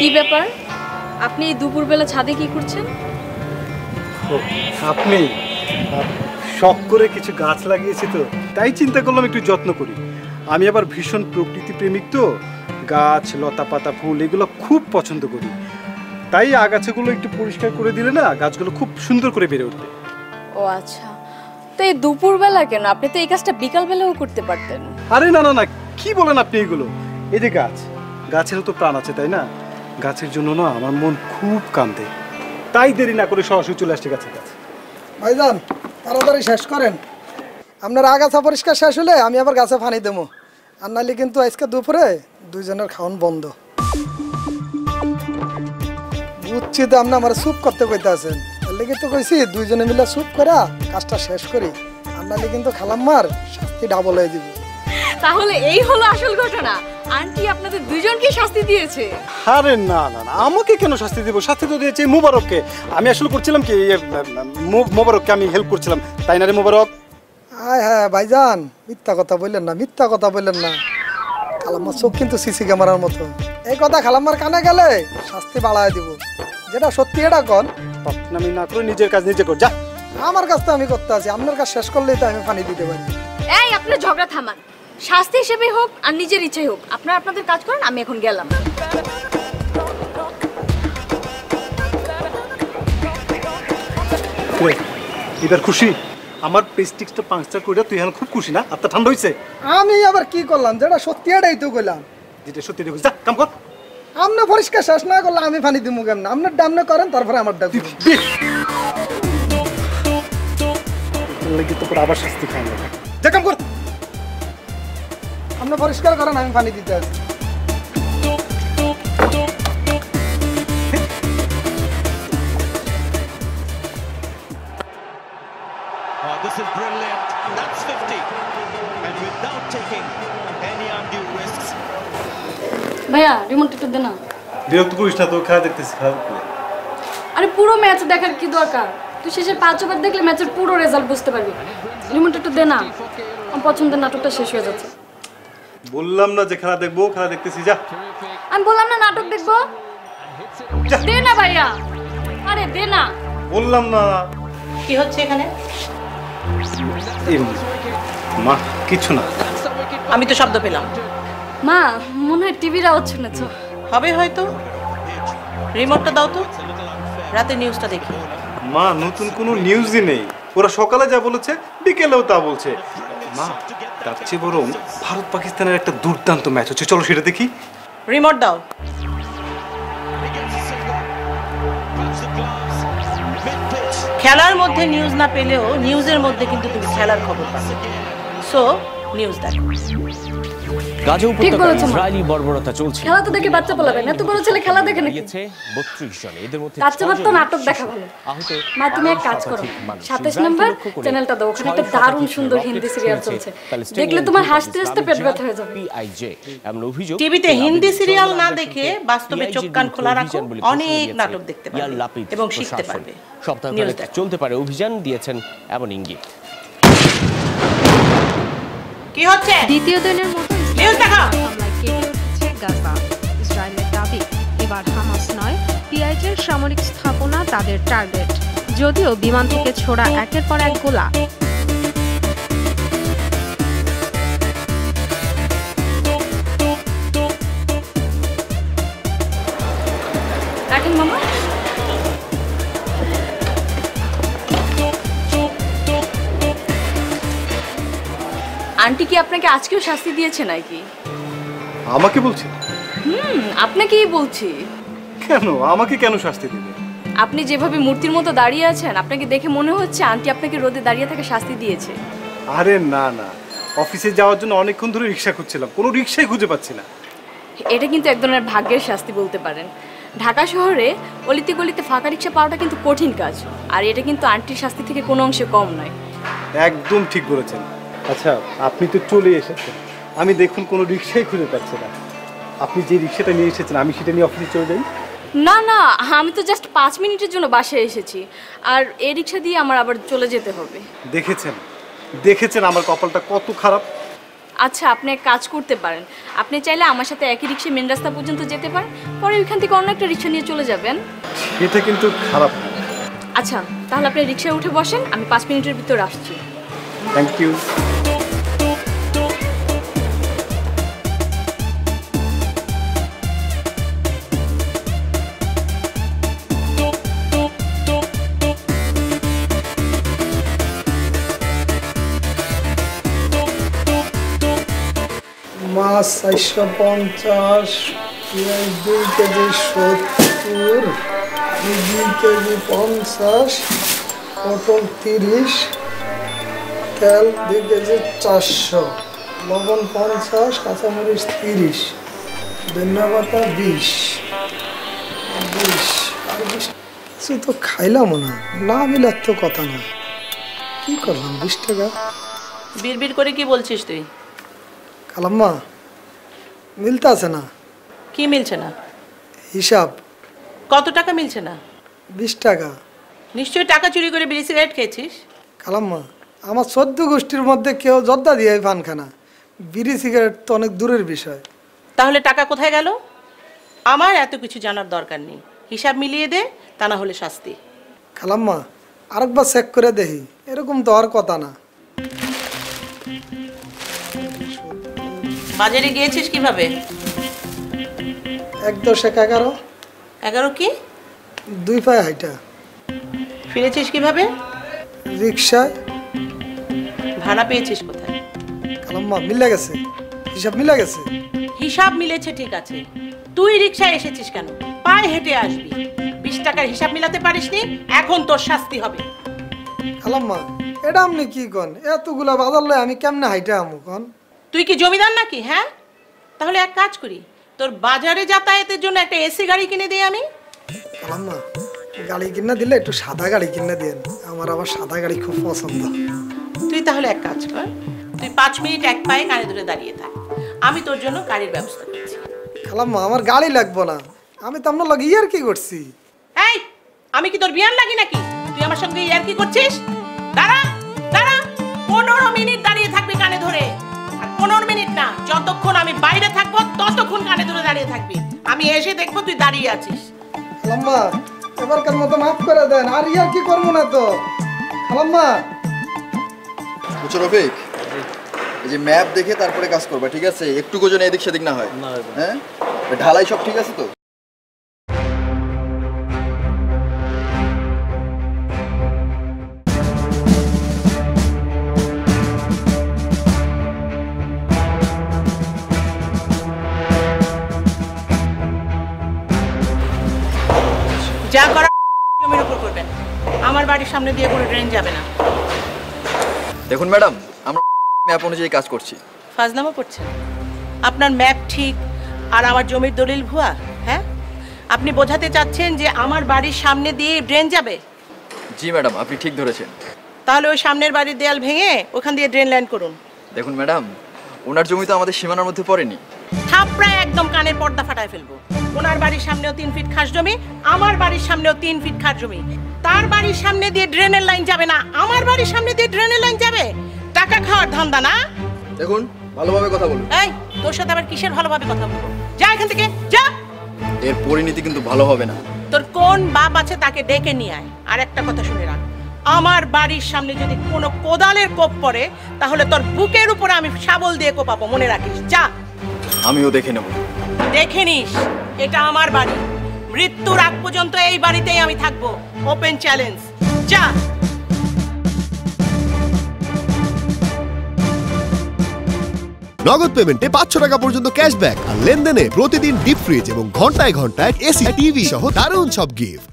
কি ব্যাপার? আপনি দুপুরবেলা ছাদে কি করছেন? আপনি শখ করে কিছু গাছ লাগিয়েছি তো, তাই চিন্তা করলাম একটু যত্ন করি। আমি আবার ভীষণ প্রকৃতি প্রেমিক তো, গাছ লতা পাতা ফুল এগুলো খুব পছন্দ করি। তাই আগাছাগুলো একটু পরিষ্কার করে দিলে না গাছগুলো খুব সুন্দর করে বেড়ে উঠবে। ও আচ্ছা, তো এই দুপুরবেলা কেন? আপনি তো এই কাজটা বিকালবেলাও করতে পারতেন। আরে না না না, কি বলেন আপনি এগুলো? এই যে গাছ, গাছেরও তো প্রাণ আছে তাই না? গাছের জন্য না আমার মন খুব কাঁদে, তাই দেরি না করে সরাসরি চলে আসছে গাছের কাছে। ভাইজান তাড়াতাড়ি শেষ করেন, আপনার আগাছা পরিষ্কার শেষ হলে আমি আবার গাছে পানি দেবো। আর নাহলে কিন্তু আজকে দুপুরে দুইজনের খাওয়ান বন্ধ। বুঝছি তো আপনি আমার স্যুপ করতে কইতে আছেন, তার লেগে তো কইছি দুইজনে মিলে স্যুপ করা কাজটা শেষ করি। আর নাহলে কিন্তু খালাম্মার শাস্তি ডাবল হয়ে যাবে। তাহলে এই হলো আসল ঘটনা, আন্টি আপনাদের দুজনকে শাস্তি দিয়েছে? আরে না না না, আমাকে কেন শাস্তি দেবো? শাস্তি তো দিয়েছে মুবারককে। আমি আসলে করছিলাম কি, মুবারককে আমি হেল্প করছিলাম, তাই না রে মুবারক? হ্যাঁ হ্যাঁ ভাইজান, মিথ্যা কথা বললেন না, মিথ্যা কথা বললেন না। খালাম্মার চোখ কিন্তু সিসি ক্যামেরার মতো। এই কথা খালাম্মার কানে গেলে শাস্তি বাড়ায় দিব। যেটা সত্যি এটা কন। আমি না করে নিজের কাজ নিজে কর, যা। আমার কাজ তো আমি করতে আছি, আপনার কাজ শেষ করলেই তো আমি পানি দিতে পারি। এই আপনি ঝগড়া থামান, শাস্তি হিসেবে হোক আর নিজের ইচ্ছাই হোক, আপনারা আপনাদের কাজ করেন, আমি এখন গেলাম। এবার খুশি? আমার প্রেস্টিজটা পাঁচটা করে তুই এখন খুব খুশি না? আপনার ঠান্ডা হয়েছে? আমি আবার কি করলাম? যেটা সত্যি এটাই তো কইলাম। যেটা সত্যি দেখো, যা কাম কর। আপনি পরিষ্কার শেষ না করলে আমি পানি দিব কেমন? আপনার ডামনে করেন, তারপরে আমার ডাক তো আবার শাস্তি খাই না, যা কাম কর। আপনি পরিষ্কার করেন, আমি পানি দিতে আছি। This is brilliant. That's 50. And without taking any undue risks. ভাইয়া রিমোট একটু দে না। বিরক্ত করিস না, তো খেলা দেখতেছি, খারাপ করে। আরে পুরো ম্যাচ দেখার কি দরকার? তুই শেষে 5 ওভার দেখলে ম্যাচের পুরো রেজাল্ট বুঝতে পারবি। রিমোট একটু দে না, আমার পছন্দের নাটকটা শেষ হয়ে যাচ্ছে। বললাম না যে খেলা দেখবো, খেলা দেখতেছি, যা। আমি বললাম না নাটক দেখবো, দে না ভাইয়া। আরে দে না, বললাম না। কি হচ্ছে এখানে? মা কিছু না। আমি তো শব্দ পেলাম। মা মনে হয় টিভির আওয়াজ শুনেছো। হবে হয়তো। রিমোটটা দাও তো, রাতে নিউজটা দেখি। মা নতুন কোনো নিউজই নেই, ওরা সকালে যা বলেছে বিকেলেও তা বলছে। মা তার চেয়ে বরং ভারত পাকিস্তানের একটা দুর্দান্ত ম্যাচ হচ্ছে, চলো সেটা দেখি। রিমোট দাও। খেলার মধ্যে নিউজ না পেলেও নিউজের মধ্যে কিন্তু তুমি খেলার খবর পাবে। সো নিউজ দেখো। গাজা উপত্যকায় ইসরায়েলি বর্বরতা চলছে। খেলা তো দেখে বাচ্চা পালাবেন, এত বড় ছেলে খেলা দেখে নাকি? 32 জন, এদের মধ্যে তো নাটক দেখা ভালো। মা তুমি এক কাজ করো, 27 নম্বর চ্যানেলটা দাও, ওখানে একটা দারুণ সুন্দর হিন্দি সিরিয়াল চলছে, দেখলে তোমার হাসতে হাসতে পেট ব্যথা হয়ে যাবে। টিভিতে হিন্দি সিরিয়াল না দেখে বাস্তবে চোখ কান খোলা রাখো, অনেক নাটক দেখতে পারবে এবং শিখতে পারবে। সপ্তাহখানেক চলতে পারে অভিযান দিয়েছেন এমন ইঙ্গিত। কি হচ্ছে? দ্বিতীয় দিনের মতো নিউজ দেখা। হামলায় কেঁপে উঠেছে গাজা। ইসরায়েলের দাবি, এবার হামাস নয় পিআইজের সামরিক স্থাপনা তাদের টার্গেট। যদিও বিমান থেকে ছোড়া একের পর এক গোলা। রাখেন মামা। আন্টি কি আপনাকে আজকেও শাস্তি দিয়েছে নাকি? আমাকে বলছে? আপনাকেই বলছি। কেন আমাকে কেন শাস্তি দিবে? আপনি যেভাবে মূর্তির মতো দাঁড়িয়ে আছেন, আপনাকে দেখে মনে হচ্ছে আন্টি আপনাকে রোদে দাঁড়িয়ে থাকা শাস্তি দিয়েছে। আরে না না, অফিসে যাওয়ার জন্য অনেকক্ষণ ধরে রিক্সা খুঁজছিলাম, কোনো রিক্সাই খুঁজে পাচ্ছি না। এটা কিন্তু এক ধরনের ভাগ্যের শাস্তি বলতে পারেন। ঢাকা শহরে অলিতে গলিতে ফাঁকা রিক্সা পাওয়াটা কিন্তু কঠিন কাজ, আর এটা কিন্তু আন্টির শাস্তি থেকে কোনো অংশে কম নয়। একদম ঠিক বলেছেন। আচ্ছা আপনি তো চলে এসেছেন, আমি দেখুন কোনো রিক্সাই খুঁজে পাচ্ছি না। আপনি যে রিক্সাটা নিয়ে এসেছেন আমি সেটা নিয়ে অফিসে চলে যাই। না না, আমি তো জাস্ট 5 মিনিটের জন্য বাসায় এসেছি, আর এই রিক্সা দিয়ে আমার আবার চলে যেতে হবে। দেখেছেন দেখেছেন আমার কপালটা কত খারাপ। আচ্ছা, আপনি এক কাজ করতে পারেন, আপনি চাইলে আমার সাথে একই রিক্সায় মেন রাস্তা পর্যন্ত যেতে পারেন, পরে ওইখান থেকে অন্য একটা রিক্সা নিয়ে চলে যাবেন। এটা কিন্তু খারাপ না। আচ্ছা, তাহলে আপনি রিক্সায় উঠে বসেন, আমি 5 মিনিটের ভিতর আসছি। Thank you. মাছ 450, পেঁয়াজ 2 কেজি 70, 2 কেজি 50, পটল 30, তেল 2 কেজি 400, লবণ 50, কাঁচামরিচ 30, ধনিয়া পাতা 20 আর 20 কিছু তো খাইলাম না মিলার তো কথা না, কি করলাম 20 টাকা। বিড়বিড় করে কি বলছিস তুই? খালাম্মা মিলতে আছে না। কি মিলছে না? হিসাব কত টাকা মিলছে না? 20 টাকা। নিশ্চয়ই টাকা চুরি করে বিড়ি সিগারেট খেয়েছিস। খালাম্মা আমার 14 গোষ্ঠীর মধ্যে কেউ জর্দা দিয়ে পানখানা, বিড়ি সিগারেট তো অনেক দূরের বিষয়। তাহলে টাকা কোথায় গেল? আমার এত কিছু জানার দরকার নেই, হিসাব মিলিয়ে দে, তা না হলে শাস্তি। খালাম্মা আরেকবার চেক করে দেখি, এরকম তো আর কথা না। বাজারে গিয়েছিস কিভাবে? 1 10 1 11। 11 কি? 2 পায়ে হাইটা। ফিরেছিস কিভাবে? রিক্সায়। ভাড়া পেয়েছিস কোথায়? খালাম্মা মিলে গেছে, হিসাব মিলে গেছে। হিসাব মিলেছে ঠিক আছে, তুই রিকশায় এসেছিস কেন? পায়ে হেঁটে আসবি। 20 টাকার হিসাব মিলাতে পারিসনি, এখন তোর শাস্তি হবে। খালাম্মা এটা আপনি কি কন? এতগুলা বাজার লয় আমি কেমনে হাইটা আমু কন? তুই কি জমিদার নাকি? হ্যাঁ, তাহলে এক কাজ করি, তোর বাজারে যাতায়াতের জন্য একটা এসি গাড়ি কিনে দিই আমি। খালাম্মা গাড়ি কিনে দিলে একটু সাদা গাড়ি কিনে দেন, আমার আবার সাদা গাড়ি খুব পছন্দ। তুই তাহলে এক কাজ কর, তুই 5 মিনিট এক পায়ে কানে ধরে দাঁড়িয়ে থাক, আমি তোর জন্য গাড়ির ব্যবস্থা করছি। খালাম্মা আমার গাড়ি লাগবো না, আমি তো আপনার লগে ইয়ার কি করছি। এই, আমি কি তোর বিয়ান লাগি নাকি তুই আমার সঙ্গে ইয়ার কি করছিস? দাঁড়া দাঁড়া, 15 মিনিট দাঁড়িয়ে থাকবি কানে ধরে। আর 15 মিনিট না, যতক্ষণ আমি বাইরে থাকবো ততক্ষণ কানে ধরে দাঁড়িয়ে থাকবি। আমি এসে দেখবো তুই দাঁড়িয়ে আছিস। খালাম্মা এবারকার মতো মাফ করে দেন, আর ইয়ার কি করবো না তো। খালাম্মা বুঝছো রফিক, এই যে ম্যাপ দেখে তারপরে কাজ করবা, ঠিক আছে? একটু যেন এদিক সেদিক না হয়। হ্যাঁ, ঢালাই সব ঠিক আছে তো? যা করা জমির উপর করবেন, আমার বাড়ির সামনে দিয়ে কোনো ট্রেন যাবে না। দেখুন ম্যাডাম, আমরা ম্যাপ অনুযায়ী কাজ করছি। ফাজলামো করছেন? আপনার ম্যাপ ঠিক আর আমার জমির দলিল ভুয়া? হ্যাঁ, আপনি বোঝাতে চাচ্ছেন যে আমার বাড়ির সামনে দিয়ে ড্রেন যাবে? জি ম্যাডাম, আপনি ঠিক ধরেছেন। তাহলে ওই সামনের বাড়ির দেয়াল ভেঙে ওখান দিয়ে ড্রেন লাইন করুন। দেখুন ম্যাডাম, ওনার জমি তো আমাদের সীমানার মধ্যে পড়েনি। থাপড়ায় একদম কানের পর্দা ফাটায় ফেলবো। ওনার বাড়ির সামনেও 3 ফিট খাস জমি, আমার বাড়ির সামনেও 3 ফিট খাস জমি। তার বাড়ির সামনে দিয়ে ড্রেনের লাইন যাবে না, আমার বাড়ির সামনে দিয়ে ড্রেনের লাইন যাবে। টাকা খাওয়ার ধান্দা না? দেখুন, ভালোভাবে কথা বলুন। এই, তোর সাথে আবার কিসের ভালোভাবে কথা বলবো? যা এখান থেকে, যা। এর পরিণতি কিন্তু ভালো হবে না। তোর কোন বাপ আছে তাকে ডেকে নিয়ে আয়। আর একটা কথা শুনে রাখ, আমার বাড়ির সামনে যদি কোনো কোদালের কোপ পড়ে তাহলে তোর বুকের উপরে আমি শাবল দিয়ে কোপাবো, মনে রাখিস। যা। আমিও দেখে নেব। দেখে নিস, এটা আমার বাড়ি, মৃত্যুর আগ পর্যন্ত এই বাড়িতেই আমি থাকবো। ওপেন চ্যালেঞ্জ, যা। নগদ পেমেন্টে 500 টাকা পর্যন্ত ক্যাশব্যাক আর লেনদেনে প্রতিদিন ডিপ ফ্রিজ এবং ঘন্টায় ঘন্টায় এসি টিভি সহ দারুণ সব গিফট।